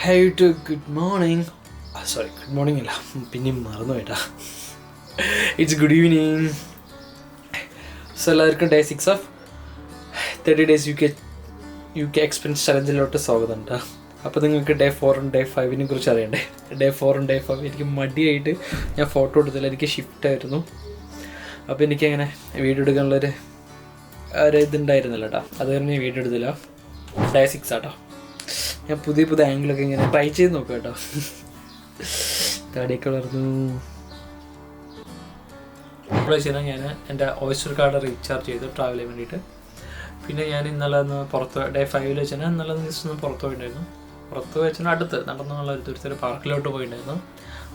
High to good morning. Sorry, good morning അല്ല, പിന്നെയും മറന്നു പോയിട്ടാ. It's good evening. സോ എല്ലാവർക്കും day 6 of 30 days UK experience ചലഞ്ചിലോട്ട് സ്വാഗതം കേട്ടോ. അപ്പോൾ നിങ്ങൾക്ക് ഡേ 4ഉം ഡേ 5നെ കുറിച്ച് അറിയണ്ടേ? ഡേ 4ഉം ഡേ 5 എനിക്ക് മടിയായിട്ട് ഞാൻ ഫോട്ടോ എടുത്തില്ല, എനിക്ക് ഷിഫ്റ്റായിരുന്നു. അപ്പോൾ എനിക്കങ്ങനെ വീഡിയോ എടുക്കാനുള്ളൊരു ഇതുണ്ടായിരുന്നില്ല കേട്ടോ, അത് കാരണം ഞാൻ വീഡിയോ എടുത്തില്ല. ഡേ 6 ആട്ടോ. ഞാൻ പുതിയ ആംഗിളൊക്കെ ഇങ്ങനെ ട്രൈ ചെയ്ത് നോക്കാം കേട്ടോ. തടിയൊക്കെ വളർന്നു. അപ്പോൾ വെച്ചാൽ ഞാൻ എൻ്റെ ഓയിസ്റ്റർ കാർഡ് റീചാർജ് ചെയ്തു ട്രാവൽ ചെയ്യാൻ വേണ്ടിയിട്ട്. പിന്നെ ഞാൻ ഇന്നലെ ഒന്ന് പുറത്ത് ഡേ 5 വെച്ചാൽ ഇന്നലെ ജസ്റ്റ് ഒന്ന് പുറത്ത് പോയിട്ടുണ്ടായിരുന്നു. പുറത്ത് വെച്ചാൽ അടുത്ത് നടന്നുള്ള ഒരു പാർക്കിലോട്ട് പോയിട്ടുണ്ടായിരുന്നു.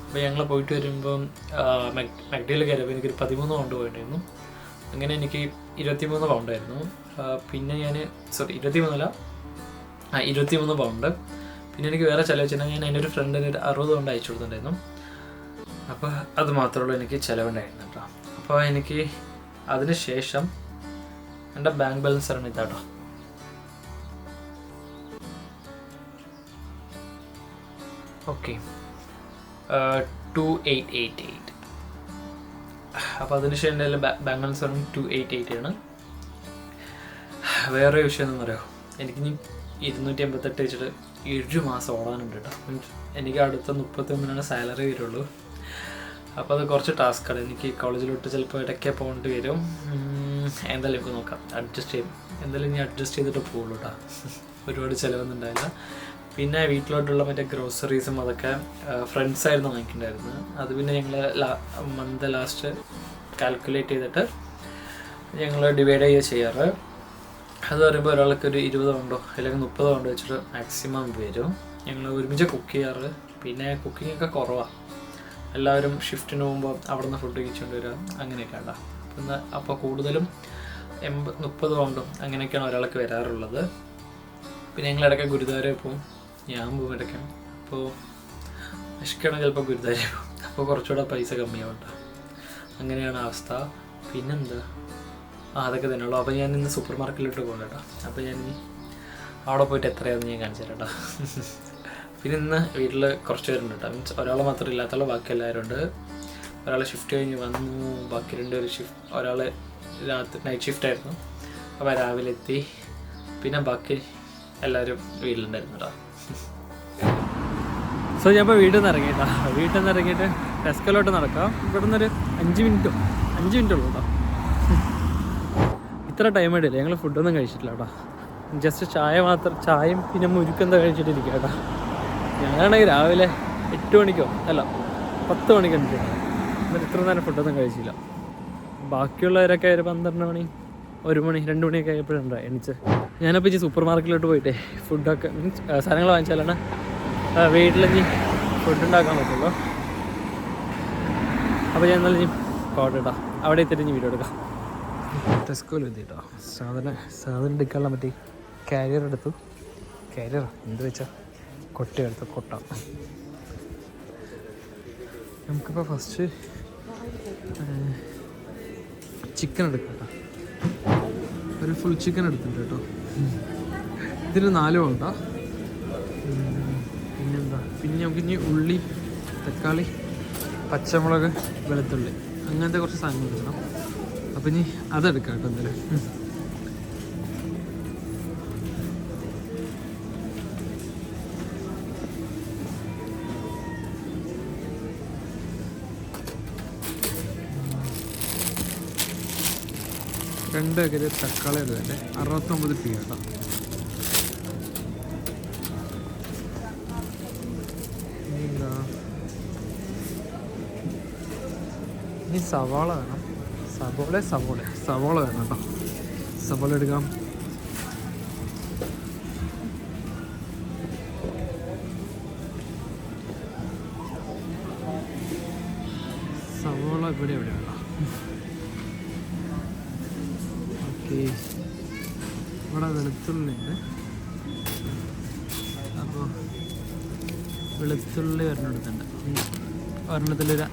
അപ്പോൾ ഞങ്ങൾ പോയിട്ട് വരുമ്പം മക്ഡയിൽ കയറിയപ്പോൾ എനിക്കൊരു 13 പൗണ്ട് പോയിട്ടുണ്ടായിരുന്നു. അങ്ങനെ എനിക്ക് 23 പൗണ്ടായിരുന്നു. പിന്നെ ഞാൻ 23 പൗണ്ട്. പിന്നെ എനിക്ക് വേറെ ചിലവ് വെച്ചാൽ ഞാൻ എൻ്റെ ഒരു ഫ്രണ്ടിന് ഒരു 60 പൗണ്ട് അയച്ചു കൊടുത്തിട്ടുണ്ടായിരുന്നു. അപ്പോൾ അത് മാത്രമേ ഉള്ളൂ എനിക്ക് ചിലവുണ്ടായിരുന്നു കേട്ടോ. അപ്പോൾ എനിക്ക് അതിന് ശേഷം എൻ്റെ ബാങ്ക് ബാലൻസ് ആണ് ഇതാട്ടോ. ഓക്കെ, 2888. അപ്പോൾ അതിനുശേഷം എൻ്റെ ബാങ്ക് ബാലൻസ് ആണ് 288 ആണ്. വേറെ വിഷയം എന്താണെന്ന് അറിയാമോ? എനിക്കിനി 288 വെച്ചിട്ട് 7 മാസം ഓടാനുണ്ട് കേട്ടോ. മീൻസ് എനിക്ക് അടുത്ത 31 സാലറി വരുള്ളൂ. അപ്പോൾ അത് കുറച്ച് ടാസ്ക്കാണ്. എനിക്ക് കോളേജിലോട്ട് ചിലപ്പോൾ ഇടയ്ക്ക് പോകേണ്ടി വരും. എന്തായാലും നമുക്ക് നോക്കാം, അഡ്ജസ്റ്റ് ചെയ്യും. എന്തായാലും ഇനി അഡ്ജസ്റ്റ് ചെയ്തിട്ട് പോകുള്ളൂ കേട്ടോ. ഒരുപാട് ചിലവൊന്നും ഉണ്ടായില്ല. പിന്നെ വീട്ടിലോട്ടുള്ള മറ്റേ ഗ്രോസറീസും അതൊക്കെ ഫ്രണ്ട്സായിരുന്നു വാങ്ങിയിട്ടുണ്ടായിരുന്നത്. അത് പിന്നെ ഞങ്ങൾ മന്ത് ലാസ്റ്റ് കാൽക്കുലേറ്റ് ചെയ്തിട്ട് ഞങ്ങൾ ഡിവൈഡ് ചെയ്യുക ചെയ്യാറ്. അത് പറയുമ്പോൾ ഒരാൾക്ക് ഒരു 20 പൗണ്ടോ അല്ലെങ്കിൽ 30 പൗണ്ട് വെച്ചിട്ട് മാക്സിമം വരും. ഞങ്ങൾ ഒരുമിച്ച് കുക്ക് ചെയ്യാറ്. പിന്നെ കുക്കിങ്ങൊക്കെ കുറവാണ്. എല്ലാവരും ഷിഫ്റ്റിന് പോകുമ്പോൾ അവിടെ നിന്ന് ഫുഡ് കഴിച്ചുകൊണ്ട് വരിക, അങ്ങനെയൊക്കെ ഉണ്ടാകും. അപ്പോൾ കൂടുതലും 30 പൗണ്ടും അങ്ങനെയൊക്കെയാണ് ഒരാൾക്ക് വരാറുള്ളത്. പിന്നെ ഞങ്ങൾ ഇടയ്ക്ക് ഗുരുദ്വാരയിൽ പോകും, ഞാൻ പോകും ഇടയ്ക്ക്. അപ്പോൾ വിശക്കുകയാണെങ്കിൽ ചിലപ്പോൾ ഗുരുദ്വാരയിൽ പോകും. അപ്പോൾ കുറച്ചുകൂടെ പൈസ കമ്മിയാവും കേട്ടോ. അങ്ങനെയാണ് അവസ്ഥ. പിന്നെന്താ, അതൊക്കെ തന്നെ ഉള്ളൂ. അപ്പോൾ ഞാൻ ഇന്ന് സൂപ്പർ മാർക്കറ്റിലോട്ട് പോകും കേട്ടോ. അപ്പോൾ ഞാൻ അവിടെ പോയിട്ട് എത്രയാണെന്ന് ഞാൻ കാണിച്ചു തരാം കേട്ടോ. പിന്നെ ഇന്ന് വീട്ടിൽ കുറച്ച് പേരുണ്ട് കേട്ടോ. മീൻസ് ഒരാൾ മാത്രം ഇല്ലാത്തുള്ള ബാക്കി എല്ലാവരും ഉണ്ട്. ഒരാൾ ഷിഫ്റ്റ് കഴിഞ്ഞ് വന്നു, ബാക്കി 2 പേര് ഒരാൾ രാത്രി നൈറ്റ് ഷിഫ്റ്റ് ആയിരുന്നു, അപ്പോൾ രാവിലെ എത്തി. പിന്നെ ബാക്കി എല്ലാവരും വീട്ടിലുണ്ടായിരുന്നു കേട്ടോ. സോ ഞാൻ ഇപ്പോൾ വീട്ടിൽ നിന്ന് ഇറങ്ങിയിട്ടാ. വീട്ടിൽ നിന്ന് ഇറങ്ങിയിട്ട് ടെസ്കോലോട്ട് നടക്കാം. ഇവിടെ നിന്നൊരു 5 മിനിറ്റ് ഉള്ളൂ കേട്ടോ. ഇത്ര ടൈം ആയിട്ടില്ല, ഞങ്ങൾ ഫുഡൊന്നും കഴിച്ചിട്ടില്ല കേട്ടോ. ജസ്റ്റ് ചായയും പിന്നെ മുരുക്കെന്താ കഴിച്ചിട്ടിരിക്കുക കേട്ടോ. ഞാനാണെങ്കിൽ രാവിലെ 8 മണിക്കോ അല്ല 10 മണിക്ക് എനിക്ക്, എന്നിട്ട് ഇത്ര നേരം ഫുഡൊന്നും കഴിച്ചില്ല. ബാക്കിയുള്ളവരൊക്കെ ഒരു 12 മണി 1 മണി 2 മണിയൊക്കെ ആയപ്പോഴുണ്ടായി എണിച്ച്. ഞാനപ്പോൾ ഈ സൂപ്പർ മാർക്കറ്റിലോട്ട് പോയിട്ടേ ഫുഡൊക്കെ മീൻസ് സാധനങ്ങൾ വാങ്ങിച്ചാലാണ് വീട്ടിലിഞ്ഞ് ഫുഡ് ഉണ്ടാക്കാൻ പറ്റുള്ളൂ. അപ്പോൾ ഞാൻ എന്നാലും പോട്ടെ കേട്ടോ. അവിടെ എത്തിയിട്ട് വീഡിയോ എടുക്കാം. ടെസ്കോയിൽ എത്തിയിട്ടോ. സാധനം എടുക്കാനുള്ള മറ്റേ കാരിയർ എടുത്തു. എന്ത് വെച്ചാൽ കൊട്ടയെടുത്തു. കൊട്ട നമുക്കിപ്പോൾ ഫസ്റ്റ് ചിക്കൻ എടുക്കാം കേട്ടോ. ഒരു ഫുൾ ചിക്കൻ എടുത്തിട്ടുണ്ട് കേട്ടോ. ഇതിന് 4 പൗണ്ടാ. പിന്നെന്താ, പിന്നെ നമുക്ക് ഇനി ഉള്ളി, തക്കാളി, പച്ചമുളക്, വെളുത്തുള്ളി അങ്ങനത്തെ കുറച്ച് സാധനങ്ങൾ എടുക്കണം. അപ്പം ഇനി അതെടുക്കാം കേട്ടോ. എന്തായാലും രണ്ട് കിലോ തക്കാളി തന്നെ 69 p കേട്ടോ. എന്താ, ഇനി സവാള വേണം. സവാള വേണം കേട്ടോ. സവാള എടുക്കാം. സവാള ഇവിടെ എവിടെയാണ്? ഓക്കെ, ഇവിടെ വെളുത്തുള്ളി ഉണ്ട്. അപ്പോൾ വെളുത്തുള്ളി ഒരെണ്ണെടുത്തുണ്ട്. ഒരെണ്ണത്തിലൊരു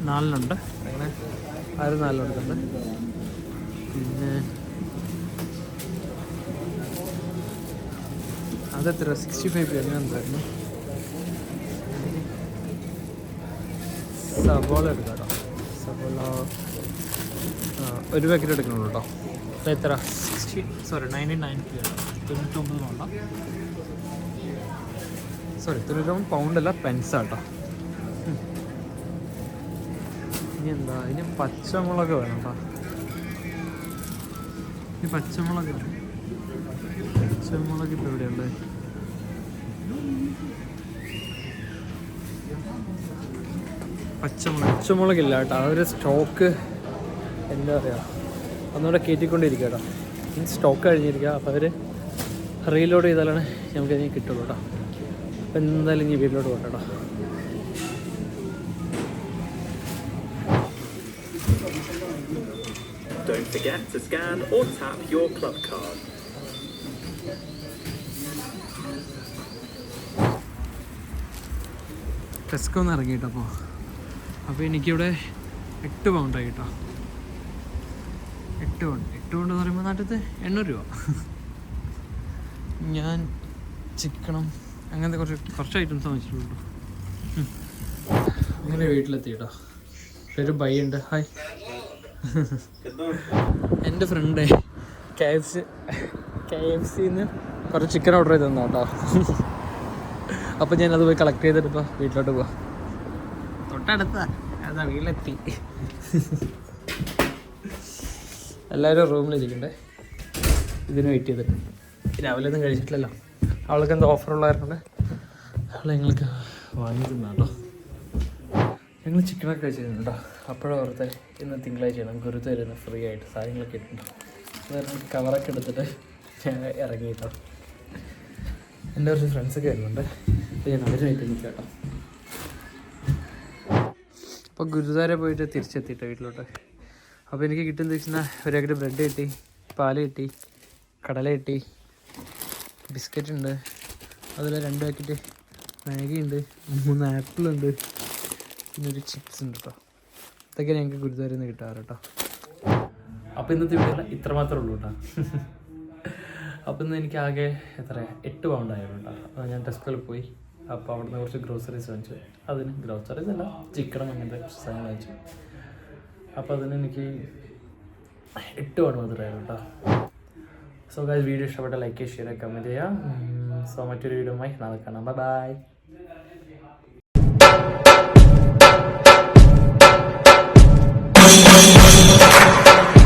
4 അങ്ങനെ 4 എടുത്തുണ്ട്. പിന്നെ അതെത്ര 65 രൂപ എന്തായിരുന്നു. സവോള എടുക്കാം കേട്ടോ. സവോള ഒരു പാക്കറ്റ് എടുക്കണുള്ളൂ കേട്ടോ. അത് എത്ര? 99 കേട്ടോ. 99 പൗണ്ട. 99 പൗണ്ടല്ല, പെൻസാട്ടോ. ഇനി എന്താ, ഇനി പച്ചമുളക് വേണം കേട്ടോ. ഇനി പച്ചമുളക് ഇപ്പോൾ എവിടെയുണ്ട്? പച്ചമുളകില്ല കേട്ടോ. അതൊരു സ്റ്റോക്ക് എന്താ പറയുക, ഒന്നുകൂടെ കയറ്റിക്കൊണ്ടിരിക്കുക കേട്ടോ. ഇനി സ്റ്റോക്ക് കഴിഞ്ഞിരിക്കുക. അപ്പോൾ അവർ റീലോഡ് ചെയ്താലാണ് നമുക്കതിന് കിട്ടുള്ളൂ കേട്ടോ. അപ്പോൾ എന്തായാലും ഇനി വീട്ടിലോട്ട് പോകട്ടെ കേട്ടോ. Don't forget to scan or tap your club card. Tesco ഒന്ന് ഇറങ്ങിയിട്ടപ്പോൾ എനിക്കിവിടെ 8 പൗണ്ടായി കേട്ടോ. 8 പൗണ്ട് എന്ന് പറയുമ്പോൾ നാട്ടിലത്തെ 800 രൂപ. ഞാൻ ചിക്കനും അങ്ങനത്തെ കുറച്ച് ഐറ്റംസ് വാങ്ങിച്ചിട്ടുള്ളൂ. അങ്ങനെ വീട്ടിലെത്തി കേട്ടോ. ഒരു ബൈ ഉണ്ട്. ഹായ്. എൻ്റെ ഫ്രണ്ട് KFC-ന്ന് കുറച്ച് ചിക്കൻ ഓർഡർ ചെയ്ത് തന്നാ കേട്ടോ. അപ്പോൾ ഞാനത് പോയി കളക്ട് ചെയ്തിട്ട് ഇപ്പോൾ വീട്ടിലോട്ട് പോവാം. തൊട്ടടുത്താ, അതാ വീട്ടിലെത്തി. എല്ലാവരും റൂമിലിരിക്കണ്ടേ, ഇതിന് വെയിറ്റ് ചെയ്തിട്ട്. രാവിലെ ഒന്നും കഴിച്ചിട്ടില്ലല്ലോ. അവൾക്ക് എന്താ ഓഫറുള്ളതായിരുന്നുണ്ട്, അവൾ ഞങ്ങൾക്ക് വാങ്ങി തന്നാ കേട്ടോ. ഞങ്ങൾ ചിക്കനൊക്കെ കഴിച്ചിരുന്നു കേട്ടോ. അപ്പോഴും ഓർത്ത് ഇന്ന് തിങ്കളാഴ്ചയാണ്, നമുക്ക് ഒരു തരുന്ന ഫ്രീ ആയിട്ട് സാധനങ്ങളൊക്കെ ഇട്ടുണ്ടോ. അതായത് കവറൊക്കെ എടുത്തിട്ട് ഞാൻ ഇറങ്ങി കേട്ടോ. എൻ്റെ കുറച്ച് ഫ്രണ്ട്സൊക്കെ വരുന്നുണ്ട്. അപ്പോൾ ഞാൻ അവരുമായിട്ട് നിൽക്കാം കേട്ടോ. അപ്പോൾ ഗുരുദ്വാര പോയിട്ട് തിരിച്ചെത്തിയിട്ടോ വീട്ടിലോട്ട്. അപ്പോൾ എനിക്ക് കിട്ടുന്ന വെച്ചാൽ ഒരു പാക്കറ്റ് ബ്രെഡ് കിട്ടി, പാല് കിട്ടി, കടല കിട്ടി, ബിസ്ക്കറ്റ് ഉണ്ട്, അതുപോലെ 2 പാക്കറ്റ് മാഗി ഉണ്ട്, 3 ആപ്പിളുണ്ട്, പിന്നെ ഒരു ചിപ്സ് ഉണ്ട് കേട്ടോ. ഇതൊക്കെ ഞങ്ങൾക്ക് ഗുരുദ്വാരയിൽ നിന്ന് കിട്ടാറ് കേട്ടോ. അപ്പോൾ ഇന്നത്തെ വീഡിയോ ഇത്രമാത്രമേ ഉള്ളൂ കേട്ടോ. അപ്പോൾ ഇന്ന് എനിക്ക് ആകെ 8 പൗണ്ടായിരുന്നു കേട്ടോ. അപ്പോൾ ഞാൻ ടെസ്കോയിൽ പോയി. അപ്പോൾ അവിടെ നിന്ന് കുറച്ച് ഗ്രോസറീസ് വാങ്ങിച്ചു. അതിന് ഗ്രോസറീസ് അല്ല, ചിക്കനും അങ്ങനത്തെ കുറച്ച് സാധനങ്ങൾ വാങ്ങിച്ചു. അപ്പോൾ അതിന് എനിക്ക് 8 പൗണ്ട് മാത്രമായിരുന്നു കേട്ടോ. സോ ഗൈസ്, വീഡിയോ ഇഷ്ടപ്പെട്ട ലൈക്ക് ചെയ്യുക, ഷെയർ, കമൻറ്റ് ചെയ്യുക. സോ മറ്റൊരു വീഡിയോയുമായി നാളെ കാണാം. ബൈ.